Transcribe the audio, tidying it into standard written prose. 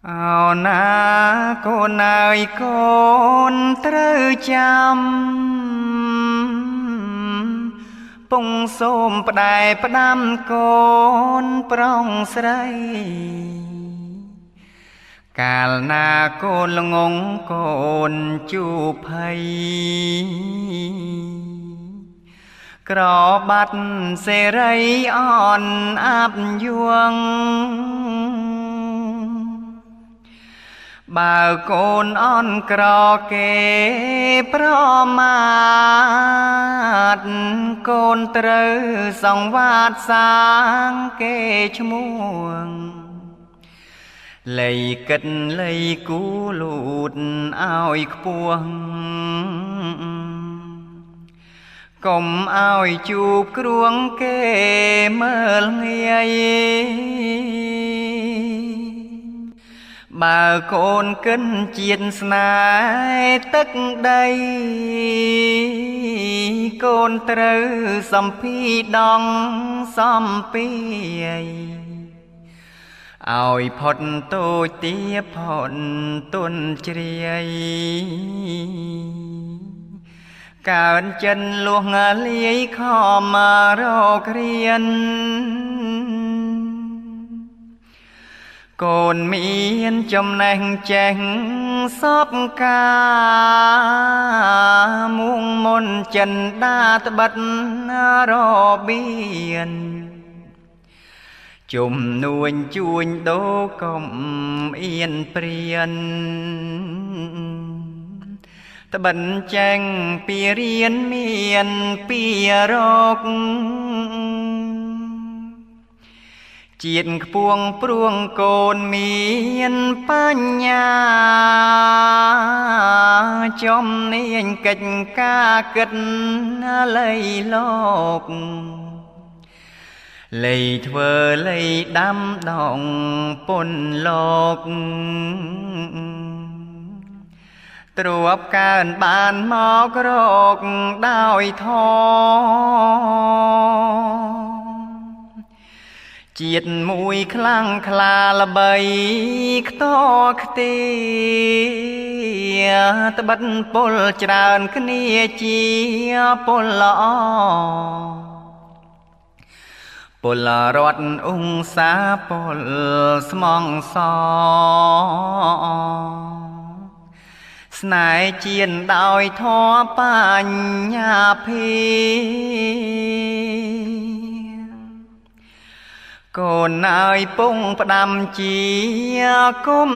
ao na con ơi con trơ chăm pung xôm ផ្ដែផ្ដាំកូនប្រុងស្រីកាលណាកូនល្ងងកូនជួបភ័យក្របាត់សេរីអនអាប់យួងបើកូនអន់ក្រគេប្រមាទកូនត្រូវសង្វាតសាងគេឈ្មោះលៃគិតលៃគូលូតឲ្យខ្ពស់កុំឲ្យជួបគ្រួងគេមើលងាយបើកូនកិនជាតិស្នេហ៍ទឹកដីកូនត្រូវសំភីដងសំពីឲ្យផុតតូចទាផុតទុនជ្រាយកើនចិនលួងលាយខំមករករៀនកូនមានចំណេះចេះសពការមុងមុនចិនដាត្បិតរបៀនជំនួញជួញដូរកុំអៀនព្រានត្បិនចេញពីរៀនមានពីរកជាតិខ្ពងព្រួងកូនមានបញ្ញាចំនាញកិច្ចការគិតលៃលោកលៃធ្វើលៃដាំដងពុនលោកទ្របកើនបានមករកដោយធជាតិមួយខ្លាំងខ្លាល្បីខ្ទខ្ទាត្បិតពលច្រើនគ្នាជាពលល្អពលរដ្ឋអ៊ុងសាពលស្មងសស្នេហ៍ជៀនដោយធម៌បញ្ញាភីកូនអើយពងផ្ដាំជាគុំ